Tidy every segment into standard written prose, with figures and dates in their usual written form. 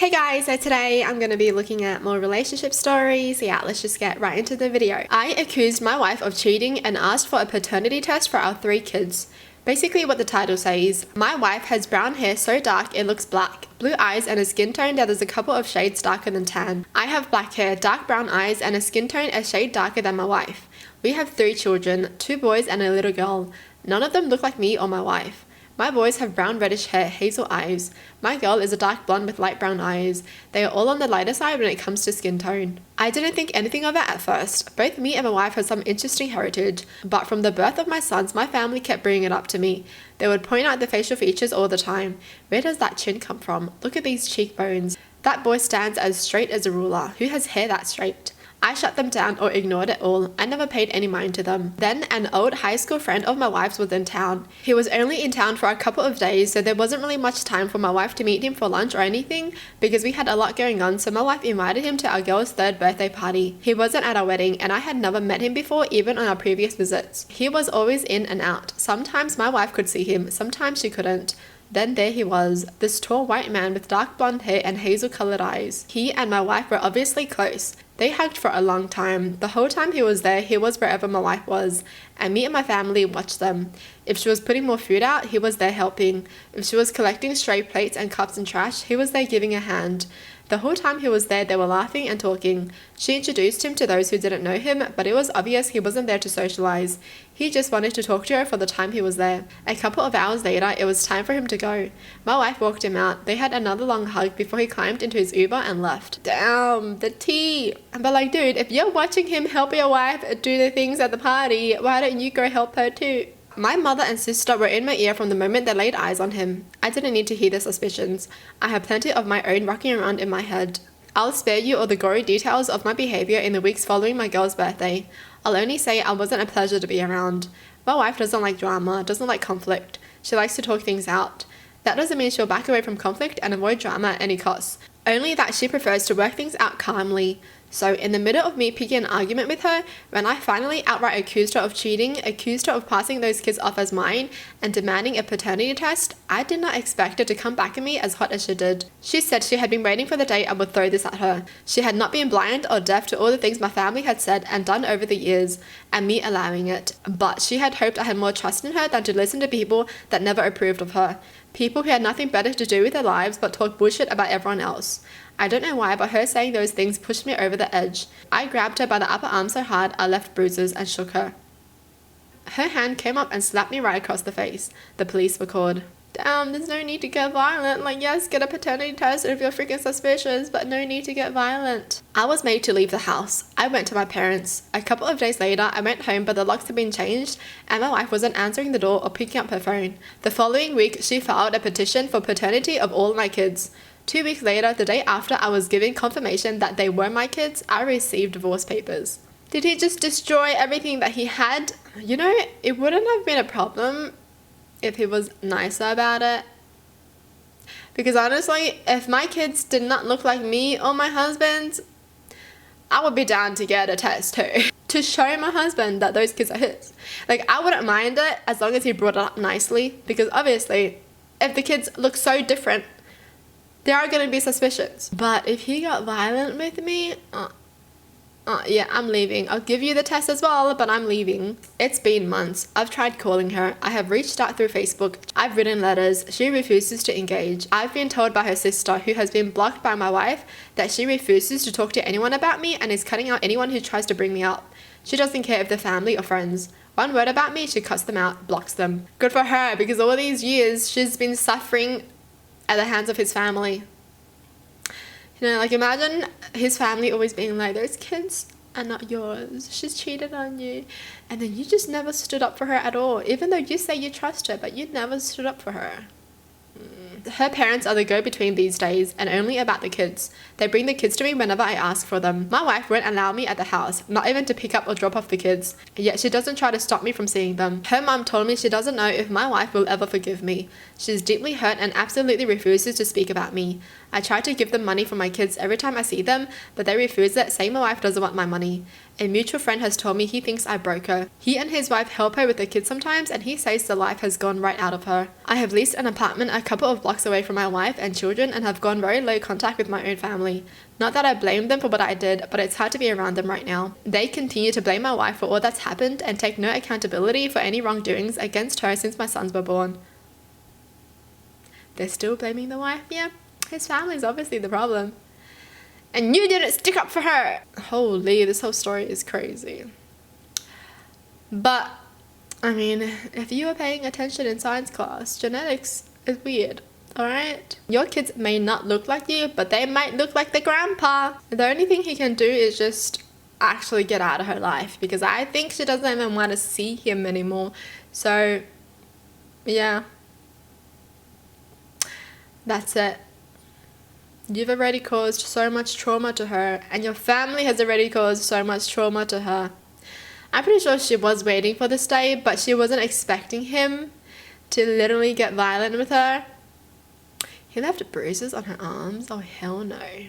Hey guys, so today I'm going to be looking at more relationship stories. Yeah, let's just get right into the video. I accused my wife of cheating and asked for a paternity test for our 3 kids. Basically what the title says, my wife has brown hair so dark it looks black, blue eyes and a skin tone that is a couple of shades darker than tan. I have black hair, dark brown eyes and a skin tone a shade darker than my wife. We have 3 children, 2 boys and a little girl. None of them look like me or my wife. My boys have brown reddish hair, hazel eyes. My girl is a dark blonde with light brown eyes. They are all on the lighter side when it comes to skin tone. I didn't think anything of it at first. Both me and my wife have some interesting heritage, but from the birth of my sons, my family kept bringing it up to me. They would point out the facial features all the time. Where does that chin come from? Look at these cheekbones. That boy stands as straight as a ruler. Who has hair that straight? I shut them down or ignored it all. I never paid any mind to them. Then an old high school friend of my wife's was in town. He was only in town for a couple of days, so there wasn't really much time for my wife to meet him for lunch or anything because we had a lot going on, so my wife invited him to our girl's 3rd birthday party. He wasn't at our wedding and I had never met him before, even on our previous visits. He was always in and out. Sometimes my wife could see him, sometimes she couldn't. Then there he was, this tall white man with dark blonde hair and hazel colored eyes. He and my wife were obviously close. They hugged for a long time. The whole time he was there, he was wherever my wife was, and me and my family watched them. If she was putting more food out, he was there helping. If she was collecting stray plates and cups and trash, he was there giving a hand. The whole time he was there, they were laughing and talking. She introduced him to those who didn't know him, but it was obvious he wasn't there to socialize. He just wanted to talk to her for the time he was there. A couple of hours later, it was time for him to go. My wife walked him out. They had another long hug before he climbed into his Uber and left. Damn, the tea. But like, dude, if you're watching him help your wife do the things at the party, why don't you go help her too? My mother and sister were in my ear from the moment they laid eyes on him. I didn't need to hear their suspicions. I had plenty of my own rocking around in my head. I'll spare you all the gory details of my behavior in the weeks following my girl's birthday. I'll only say I wasn't a pleasure to be around. My wife doesn't like drama, doesn't like conflict. She likes to talk things out. That doesn't mean she'll back away from conflict and avoid drama at any cost. Only that she prefers to work things out calmly. So in the middle of me picking an argument with her, when I finally outright accused her of cheating, accused her of passing those kids off as mine, and demanding a paternity test, I did not expect her to come back at me as hot as she did. She said she had been waiting for the day I would throw this at her. She had not been blind or deaf to all the things my family had said and done over the years, and me allowing it. But she had hoped I had more trust in her than to listen to people that never approved of her. People who had nothing better to do with their lives but talk bullshit about everyone else. I don't know why, but her saying those things pushed me over the edge. I grabbed her by the upper arm so hard I left bruises and shook her. Her hand came up and slapped me right across the face. The police were called. Damn, there's no need to get violent. Like, yes, get a paternity test if you're freaking suspicious, but no need to get violent. I was made to leave the house. I went to my parents. A couple of days later, I went home, but the locks had been changed, and my wife wasn't answering the door or picking up her phone. The following week, she filed a petition for paternity of all my kids. 2 weeks later, the day after I was given confirmation that they were my kids, I received divorce papers. Did he just destroy everything that he had? You know, it wouldn't have been a problem if he was nicer about it. Because honestly, if my kids did not look like me or my husband's, I would be down to get a test too. To show my husband that those kids are his. Like, I wouldn't mind it as long as he brought it up nicely. Because obviously, if the kids look so different, there are going to be suspicions. But if he got violent with me, yeah, I'm leaving. I'll give you the test as well, but I'm leaving. It's been months. I've tried calling her. I have reached out through Facebook. I've written letters. She refuses to engage. I've been told by her sister, who has been blocked by my wife, that she refuses to talk to anyone about me and is cutting out anyone who tries to bring me up. She doesn't care if they're family or friends. One word about me, she cuts them out, blocks them. Good for her, because all these years she's been suffering at the hands of his family. You know, like, imagine his family always being like, those kids are not yours, she's cheated on you, and then you just never stood up for her at all, even though you say you trust her, but you never stood up for her. Her parents are the go-between these days, and only about the kids. They bring the kids to me whenever I ask for them. My wife won't allow me at the house, not even to pick up or drop off the kids, yet she doesn't try to stop me from seeing them. Her mum told me she doesn't know if my wife will ever forgive me. She's deeply hurt and absolutely refuses to speak about me. I try to give them money for my kids every time I see them, but they refuse it, saying my wife doesn't want my money. A mutual friend has told me he thinks I broke her. He and his wife help her with the kids sometimes, and he says the life has gone right out of her. I have leased an apartment a couple of blocks away from my wife and children and have gone very low contact with my own family. Not that I blame them for what I did, but it's hard to be around them right now. They continue to blame my wife for all that's happened and take no accountability for any wrongdoings against her since my sons were born. They're still blaming the wife? Yeah, his family's obviously the problem. And you didn't stick up for her! Holy, this whole story is crazy. But, I mean, if you were paying attention in science class, genetics is weird, alright? Your kids may not look like you, but they might look like the grandpa. The only thing he can do is just actually get out of her life, because I think she doesn't even want to see him anymore. So, yeah. That's it. You've already caused so much trauma to her, and your family has already caused so much trauma to her. I'm pretty sure she was waiting for this day, but she wasn't expecting him to literally get violent with her. He left bruises on her arms. Oh, hell no.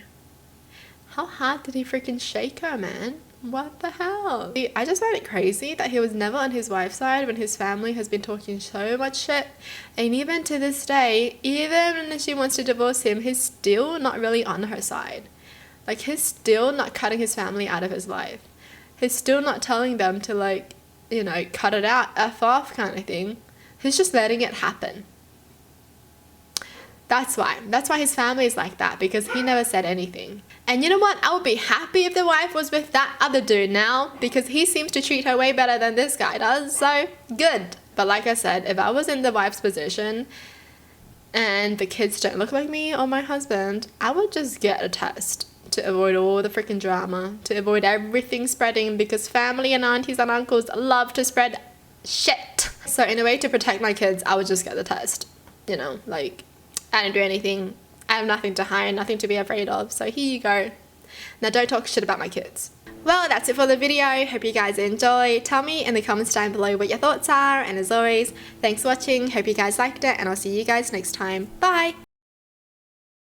How hard did he freaking shake her, man? What the hell? I just find it crazy that he was never on his wife's side when his family has been talking so much shit. And even to this day, even when she wants to divorce him, he's still not really on her side. Like, he's still not cutting his family out of his life. He's still not telling them to, like, you know, cut it out, F off kind of thing. He's just letting it happen. That's why his family is like that, because he never said anything. And you know what? I would be happy if the wife was with that other dude now, because he seems to treat her way better than this guy does, so good. But like I said, if I was in the wife's position and the kids don't look like me or my husband, I would just get a test to avoid all the freaking drama, to avoid everything spreading, because family and aunties and uncles love to spread shit. So in a way to protect my kids, I would just get the test. You know, like, I don't do anything. I have nothing to hide, nothing to be afraid of. So here you go. Now don't talk shit about my kids. Well, that's it for the video. Hope you guys enjoy. Tell me in the comments down below what your thoughts are. And as always, thanks for watching. Hope you guys liked it. And I'll see you guys next time. Bye.